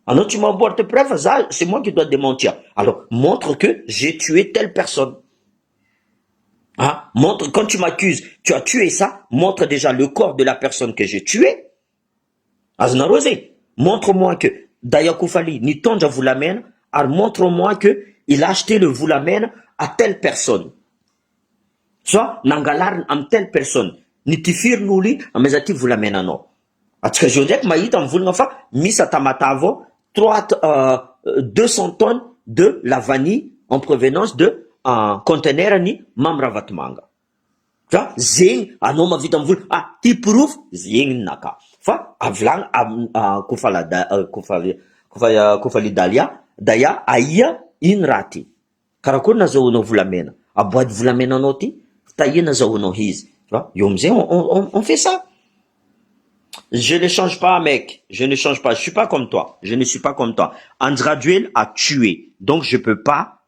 Alors tu m'apportes preuve, ça, c'est moi qui dois démentir. Alors, montre que j'ai tué telle personne. Montre, quand tu m'accuses, tu as tué ça, montre déjà le corps de la personne que j'ai tué. Aznarose, montre-moi que Dayakoufali, ni tonja vous l'amène, alors montre-moi que il a acheté le vous l'amène à telle personne. Soit, nangalar am telle personne. Ni tifir nouli, amezati vous l'amène à non. Parce que je dis que maït en voulant faire, mis à tamatavo, 200 tonnes de la vanille en provenance de conteneur ni mamravatmanga. Tu vois, zing, anoma vite en voul, ti proof, zing naka. Fa, avlang, kufali daya, aya, inrati. Karakon na zo no vulamena. Aboad vulamena noti, taye na zo no his. Tu vois, yomze, on fait ça. Je ne change pas, mec. Je ne change pas. Je suis pas comme toi. Je ne suis pas comme toi. Andra Duel a tué. Donc, je peux pas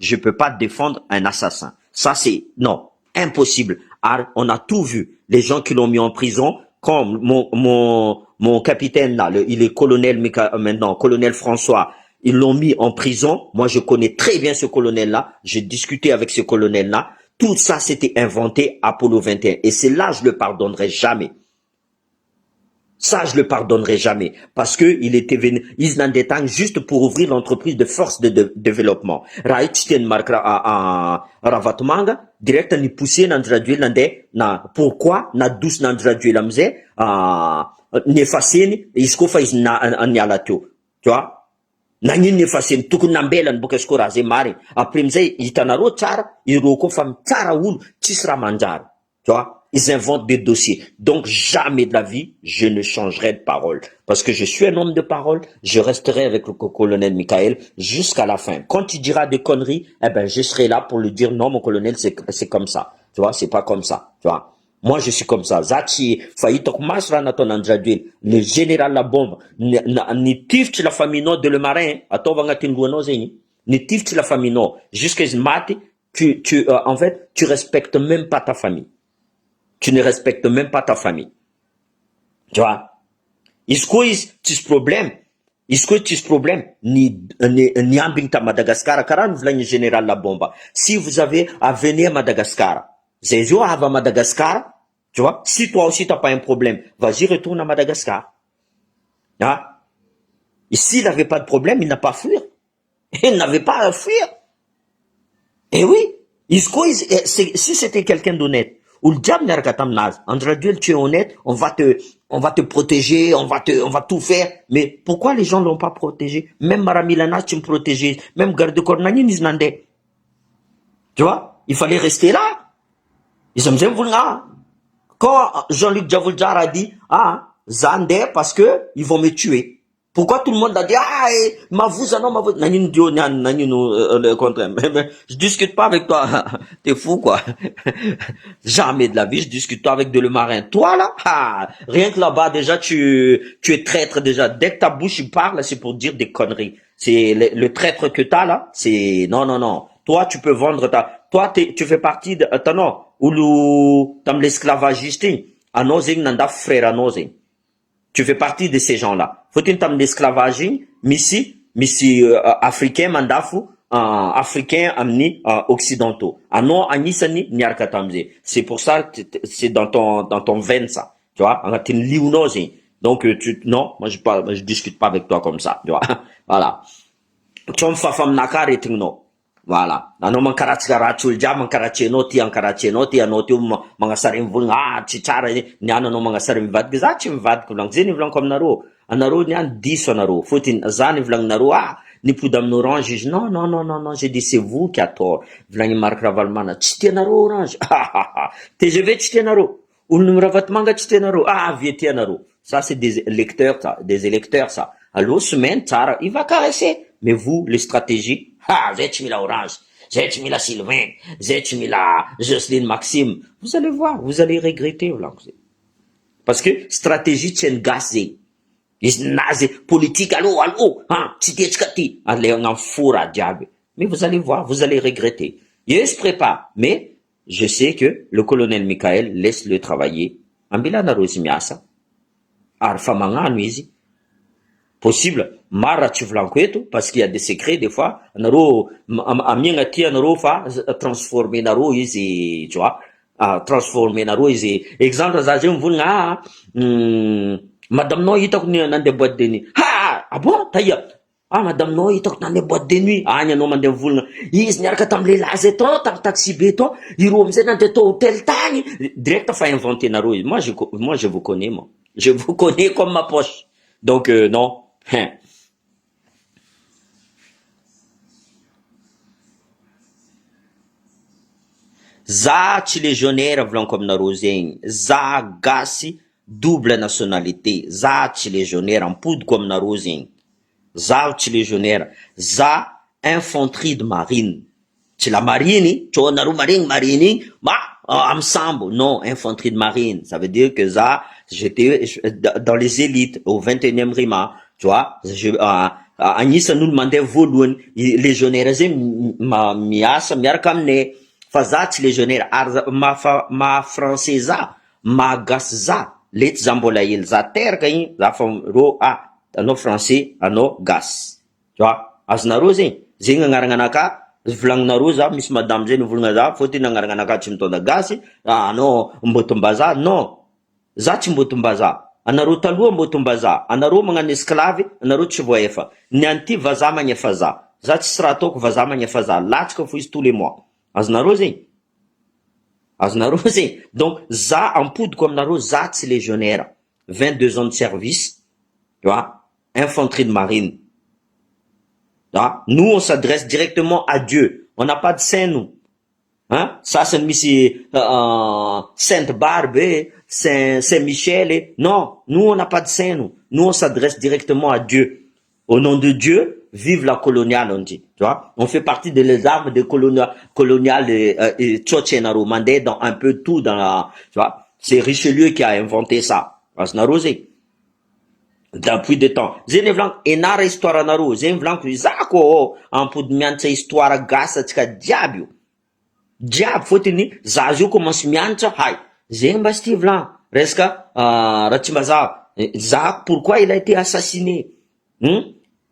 défendre un assassin. Ça, c'est, non, impossible. On a tout vu. Les gens qui l'ont mis en prison, comme mon capitaine là, il est colonel maintenant, colonel François. Ils l'ont mis en prison. Moi, je connais très bien ce colonel-là. J'ai discuté avec ce colonel-là. Tout ça, c'était inventé Apollo 21. Et c'est là, je le pardonnerai jamais. Ça, je le pardonnerai jamais. Parce que il était venu, ils n'en détaillent juste pour ouvrir l'entreprise de force de développement. Raïtien marquera à Ravatmanga, direct ni poussé dans traduire pourquoi na douce dans traduire l'amze, ne facile, isko fa na nyalato. Tu vois? Nangin ne facile, tout nambelan bokesko raze mari. Après mze, itanaro tsara, iroko fam tsara ul, tisra manjar. Tu vois, ils inventent des dossiers. Donc, jamais de la vie, je ne changerai de parole. Parce que je suis un homme de parole, je resterai avec le colonel Michael jusqu'à la fin. Quand il dira des conneries, eh ben, je serai là pour lui dire, non, mon colonel, c'est comme ça. Tu vois, c'est pas comme ça. Tu vois. Moi, je suis comme ça. Zati, faillitok masra na ton andraduel. Le général la bombe. Ni tifti la famille no de le marin. Attends, va no zeni. Ni tifti la famille no. Jusqu'à ce matin, en fait, tu respectes même pas ta famille. Tu ne respectes même pas ta famille. Tu vois? Est-ce que tu as ce problème? Est-ce que tu as ce problème? Ni ambingta Madagascar, car nous voulons général la bombe. Si vous avez à venir à Madagascar, c'est eux à Madagascar, tu vois? Si toi aussi t'as pas un problème, vas-y, retourne à Madagascar. Hein? Et s'il n'avait pas de problème, il n'a pas à fuir. Il n'avait pas à fuir. Eh oui. Si c'était quelqu'un d'honnête, ou le diable n'a pas naz, Andraduel, tu es honnête, on va te protéger, on va tout faire. Mais pourquoi les gens l'ont pas protégé? Même Maramilana, tu me protégeais, même garde corps nani niznande. Tu vois? Il fallait rester là. Ils ont besoin de là. Quand Jean-Luc Djavouljar a dit, ah, Zandé, parce que ils vont me tuer. Pourquoi tout le monde a dit, ah, ma vous, non, ma vous, le contraire. Je discute pas avec toi. T'es fou, quoi. Jamais de la vie, je discute pas avec de le marin. Toi, là, ah, rien que là-bas, déjà, tu es traître, déjà. Dès que ta bouche, il parle, c'est pour dire des conneries. C'est le traître que t'as, là, c'est, non, non, non. Toi, tu peux vendre toi, tu fais partie de, attends, non, ou t'as l'esclavagiste. Anosing, nanda, frère, anosing. Tu fais partie de ces gens-là. Faut-il t'amener l'esclavage, misi africain mandafu, africain amni occidentaux. Non, anisani nyarkatamze. C'est pour ça, c'est dans ton veine ça. Tu vois, on a une liunose. Donc non, moi je discute pas avec toi comme ça. Tu vois, voilà. Tu me fais femme nakar et non. Voilà. Ano man karatskaratul ja man karachenoti an karachenoti anoti mga sarim vulnga chichara ni ano no mga sarim vad gizachi vad ko lang zeni vlang kom naro. Anaro ni an diso naro. Futin azani vlang naro ni pudam orange. Non non non non non, j'ai dit c'est vous qui a tort. Vlang Marc Ravalmana chite naro orange. Te je vais chite naro. Ou le ravat manga chite naro. Ah vieti naro. Ça c'est des électeurs ça. Allô semaine tara, il va caresser. Mais vous les stratégies Zetchmila Orange, Zetchmila Sylvain, Zetchmila Jocelyne Maxime. Vous allez voir, vous allez regretter. Parce que stratégie tient gazé. Naze politique, allô, titi, allez, on en fourra diable. Mais vous allez voir, vous allez regretter. Il se prépare. Mais je sais que le colonel Michael laisse le travailler. Ambila na Rosimiasa. Arfamanga nuizi. Possible mara tchivlankwetu parce qu'il y a des secrets des fois naro amiengati naro fa transformer naro izi tu vois transformer naro izi exemple za jem vulnga madame no yitok ni nande boîte de nuit ah bon taya madame no yitok nande boîte de nuit anya no mande vulnga is nyarka tamle laze to tam taxi beto iro mze nande to hotel tani direct fa inventer naro moi je vous connais moi je vous connais comme ma poche donc non. Za tsy légionnaire vlan comme nareo zegny. Za gasy double nationalité. Za tsy légionnaire ampodiko aminareo zegny. Za tsy légionnaire. Za infanterie de marine. Tsy la marine, tu nareo marine, sambo. Non, infanterie de marine. Ça veut dire que ça, j'étais dans les élites au 21e rima. Tu vois, anisan'olo mandeha voalohany légionnaire zegny miasa miaraka aminay fa za tsy légionnaire ary ma français za ma gasy za lety za mbola hely za teraka igny za fa ro anao français anao gasy tu vois azonareo zegny agnarananaka volagninareo za misy madame zay nivolagna za fôtiny agnarananaka tsy mitondra gasy anao mbotombaza non za tsy mbotombaza anareo taloha mbotombaza anareo magnano esclave anareo tsy voaefa ny anty vaza magnefa za tsy raha ataoko vaza magnefa za latsaka fo izy tous les mois azonareo zegny donc za ampodiko aminareo za tsy légionnaire 22 ans de service tu vois infanterie de marine tu vois? Nous on s'adresse directement à Dieu on n'a pas de saint nous Sasany misy Sainte-Barbe, Saint-Michel. Non, nous on n'a pas de saint, nous on s'adresse directement à Dieu. Au nom de Dieu, vive la coloniale, on dit. Tu vois, on fait partie des armes des coloniales et Tchotchenaro, mandé dans un peu tout dans la, tu vois. C'est Richelieu qui a inventé ça. Asnarosé. Depuis des temps. Zene vlan, enara histoire naro. Zene vlan, zako, en pou de miantsa histoire gasa tika diabio. Diabo fotony zaza io commence mianatra hay zegny mba sy vlan resaka raha tsy mbazaha za pourquoi il a été assassiné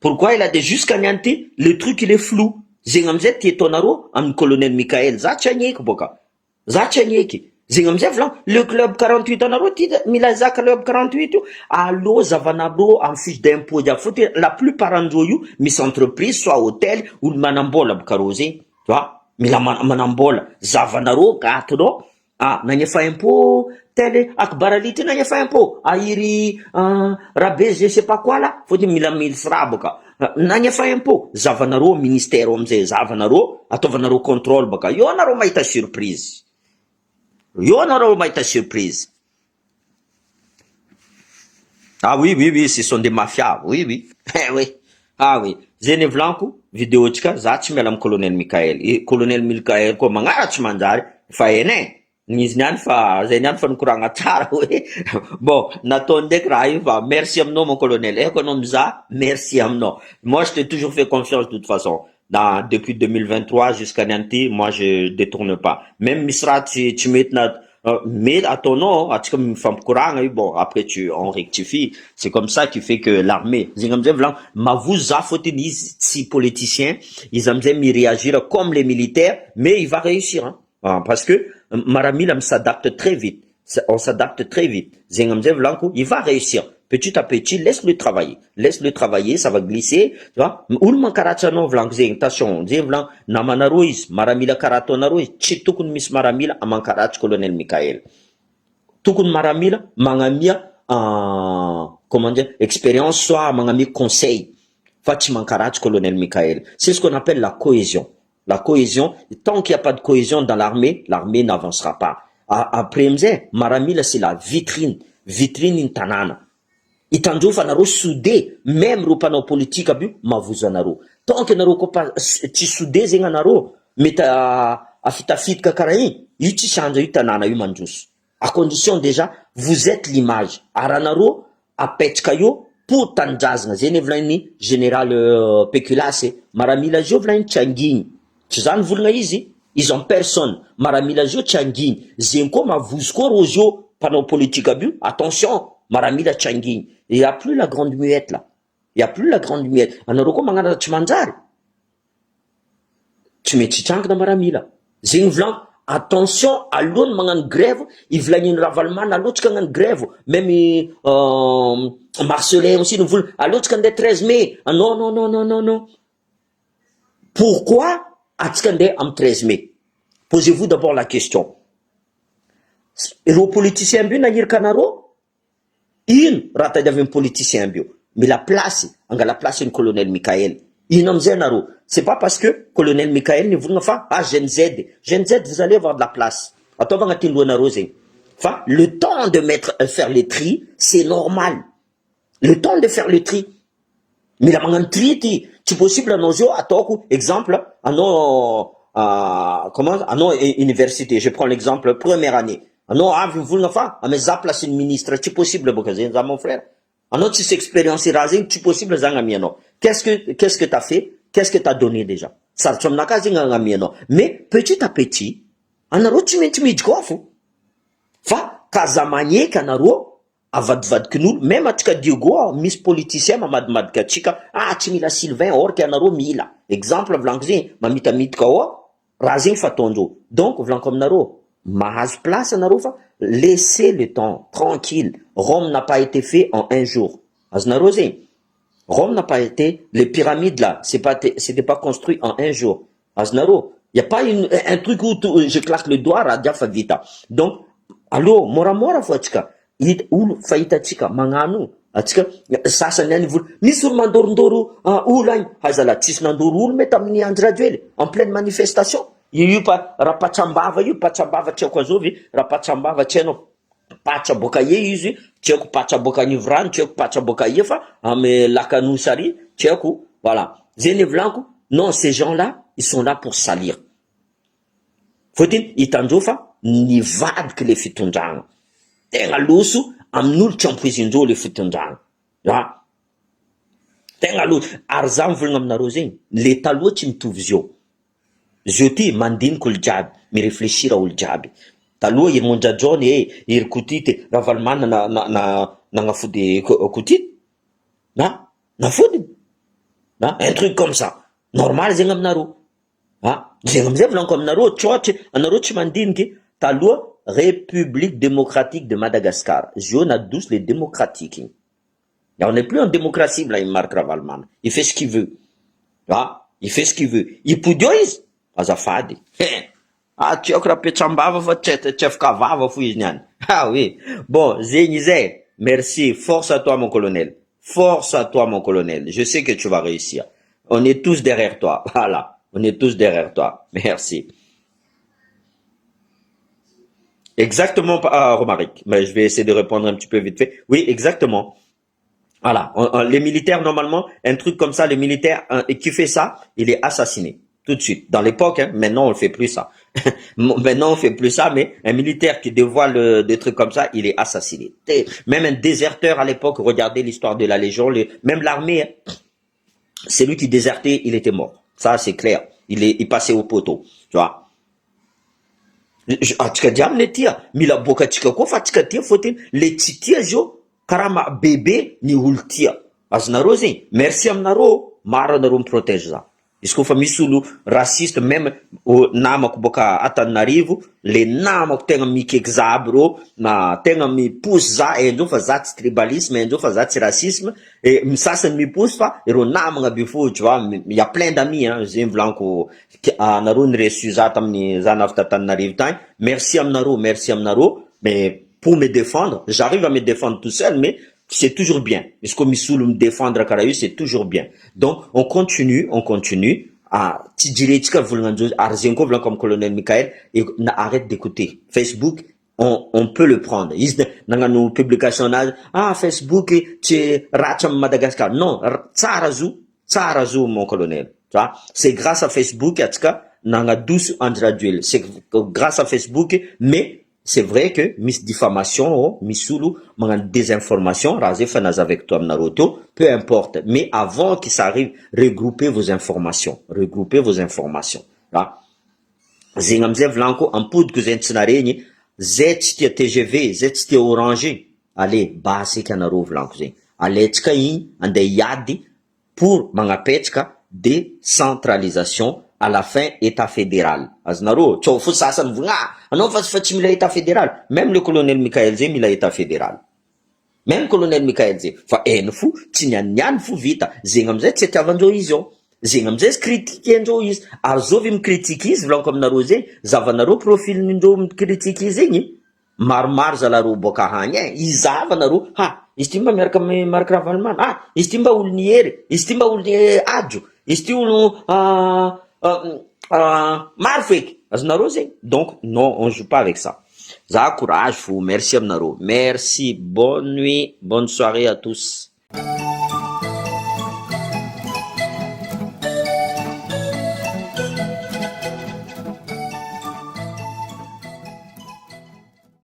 pourquoi il a été jusqu'à niany ty le truc il est flou zegny amizay ty ataonareo amin'ny colonel Michael za tsy agneky boka za tsy agneky zegny amizay vlan le club 48 anareo ty milaza club 48 io allo zavanareo amin'ny fiche d'impôt jiaby fotony la plupart andreo io misy entreprise soit hôtel olo manambola boka reo zegny tu vois mila manambola zavanareo gatinao nagnefa impôt tele akbarality nagnefa impôt ahiry rabe je sais pas quoi là fotony mila 1000 francs boka nagnefa impôt zavanareo ministère amizay zavanareo ataovanareo contrôle boka io anareo mahita surprise oui ce sont des mafias oui oui oui zeny vlanko vidéo tsika za tsy miala amin'ny colonel Michael colonel Michael koa magnaratsy manjary fa ene nizy niany fa zay niany fa nikoragna tsara hoe bon nataony ndraiky raha io fa merci aminao mon colonel eko anao mizaha merci aminao moi je t'ai toujours fait confiance de toute façon depuis 2023 jusqu'à niany ty moi je détourne pas même misy raha tsy mety na mais ataonao atsika mifampikoragna io bon après on rectifie c'est comme ça qui fait que l'armée zegny amizay volagno mavozo za fotiny izy tsy politicien izy amizay miréagir comme les militaires mais il va réussir parce que maramila s'adapte très vite on s'adapte très vite zegny amizay volanko il va réussir petit à petit laisse-le travailler ça va glisser tu vois olo mankaratsa anao volanko zegny attention zegny volanko namanareo izy maramila karaha ataonareo izy tsy tokony misy maramila amankaratsy colonel Michael tokony maramila magnamia comment dire expérience soit magnamia conseil fa tsy mankaratsy colonel Michael c'est ce qu'on appelle la cohésion tant qu'il n'y a pas de cohésion dans l'armée n'avancera pas après amizay maramila c'est la vitrine ny tanàna itandreo fa nareo soudé même reo mpanao politique aby io mavozo anareo tant que nareo koa tsy soudé zegny anareo mety afitafitika karaha io tsy changea io tanàna io mandroso à condition déjà vous êtes l'image ary anareo apetraka io pour tanindrazana zay volagny général Péculasse maramila zio volagny tsy angigny tsy zany volagna izy ils ont personne maramila zio tsy angigny zegny koa mavozo koa reo zio mpanao politique aby io attention maramila tsy angigny il y a plus la grande muette là anareo koa magnano tsy manjary tsy mety hitrangana maramila zegny volagno attention alohany magnano grève ivolagniny Ravalomanana alohatsika hagnano grève même Marcelin aussi nivolagna alohatsika andeha 13 mai non pourquoi atsika andeha amin'ny 13 mai posez-vous d'abord la question ireo politicien bio nagnirika anareo ino raha tadiavin'ny politicien bio mila place angala place ny colonel Michael ino amizay nareo c'est pas parce que colonel Michael nivolagna fa Gen Z vous allez avoir de la place ataovagna ty lohanareo zegny fa le temps de faire les tri c'est normal le temps de faire le tri mila magnano tri ty tsy possible anao zio ataoko exemple anao anao université je prends l'exemple première année anao avy mivolagna fa ame za place ny ministre tsy possible boka zegny za mon frère anao tsisy expérience raha zegny tsy possible za agnamianao qu'est-ce que t'as fait qu'est-ce que t'as donné déjà sarotry aminaka zegny agnamianao mais petit à petit anareo tsy maintsy miditra koa fo fa kaza magneky anareo avadivadikin'olo même atsika Diego misy politicien mamadimadiky atsika tsy mila Sylvain or que anareo mila exemple volanko zegny mamitamitaka raha zegny fataondreo donc volanko aminareo mahazo place anareo fa laissez le temps tranquille Rome n'a pas été fait en un jour azonareo zegny Rome n'a pas été les pyramides là c'était pas construit en un jour azonareo y a pas un truc où je claque le doigt raha dia fa vita donc allo moramora fo atsika olo fa hitatsika magnano atsika sasany any vola misy olo mandorondoro olo agny azala tsisy nandoro olo mety amin'ny andro radio en pleine manifestation io raha patsambava io, patsambava tsy haiko azovy, raha patsambava tsy hainao patsa boka ie izy, tsy haiko patsa boka anivrano, tsy haiko patsa boka ie fa amy lakanosary tsy haiko, voilà. Zay ny volaniko, non, ces gens-là, ils sont là pour salir. Fotiny hitandreo fa nivadiky le fitondrana. Tegna loso amin'olo tsy ampoizindreo le fitondrana. Tegna loso. Ary za mivolagna aminareo zegny, le taloha tsy mitovy zio. Zio ty mandiniky olo jiaby, mireflechira olo jiaby. Taloha iry mondradraony iry kotity, Ravalomanana nagnafody kotity. Nafodiny. Un truc comme ça. Normal zegny aminareo. Zegny amizay volaniko aminareo, tsotra anareo tsy mandiniky. Taloha République démocratique de Madagascar. Zio nadoso les démocratiques. On n'est plus en démocratie, là, Marc Ravalomanana. Il fait ce qu'il veut. Il fait ce qu'il veut. Il poudio izy. Azafady. Tsy haiko raha petsambava fa tsy afaka vava fo izy niany. Oui. Bon, zegny zay. Merci. Force à toi, mon colonel. Force à toi, mon colonel. Je sais que tu vas réussir. On est tous derrière toi. Voilà. On est tous derrière toi. Merci. Exactement, Romaric. Mais je vais essayer de répondre un petit peu vite fait. Oui, exactement. Voilà. Les militaires, normalement, un truc comme ça, les militaires, qui fait ça, il est assassiné. Tout de suite. Dans l'époque, maintenant, on ne fait plus ça. Maintenant, on fait plus ça, mais un militaire qui dévoile des trucs comme ça, il est assassiné. Même un déserteur à l'époque, regardez l'histoire de la Légion, même l'armée, c'est lui qui désertait, il était mort. Ça, c'est clair. Il passait au poteau. Tu vois. Atsika diamy le tia, mila boka atsika koa fa atsika tia fotiny le tsy tia zio karaha bebe ny olo tia. Azonareo zegny, merci aminareo, maro anareo miprotège za. Izy koa fa misy olo raciste, même namako boka Antananarivo, le namako tegna mikeky za aby reo, na tegna mipousse za, endreo fa za tsy tribalisme, endreo fa za tsy racisme, et misasany mipousse fa ireo namagna aby fo, tu vois, il y a plein d'amis, zay volaniko, anareo niresu za tamin'ny za navy Antananarivo tagny, merci aminareo, mais pour me défendre, j'arrive à me défendre tout seul, mais c'est toujours bien. Est-ce que Missoul me défendre à Karayu, c'est toujours bien. Donc, on continue. Tidjiretika Voulangandjo, Arzenko, comme colonel Michael, et arrête d'écouter. Facebook, on peut le prendre. Ils dans nos publications, Facebook, c'est Racham Madagascar. Non, Tsarazou, mon colonel. Tu vois, c'est grâce à Facebook, Atska, nanga douce Andraduel. C'est grâce à Facebook, mais c'est vrai que mis diffamation, missoulou, désinformation, rasé fanas avec toi, Naruto, peu importe. Mais avant que ça arrive, regroupez vos informations. Zingamze Vlanco, en poudre que zentinaregni, zettia TGV, zettia Orange. Allez, basi kanaro Vlanco zing. Allez, tskaï, ande yadi, pour mangapetska, décentralisation, à la fin, État fédéral. Aznaro, tu fous ça, ça me voit. Non, fa tsy mila État fédéral. Même le colonel Michael Zé mila État fédéral. Même colonel Michael Zé. Fa fou, tsy nian fou vita. Zegny amizay tsy itiavandreo izy io. Zegny amizay tsy critiquendreo izy. Ary zao ve mikritike izy, volaniko aminareo zegny, zavanareo profilindreo mikritike izy zegny. Maromaro zalareo boka hagny, izavanareo, izy ty mba miaraka amy Marc Ravalomanana, izy ty mba olo ny hery, izy ty mba olo ny adjo, izy ty olo maro feky. Azonareo zegny. Donc, non, on joue pas avec ça. Ça, courage, fou. Merci, Amnaro. Merci. Bonne nuit. Bonne soirée à tous.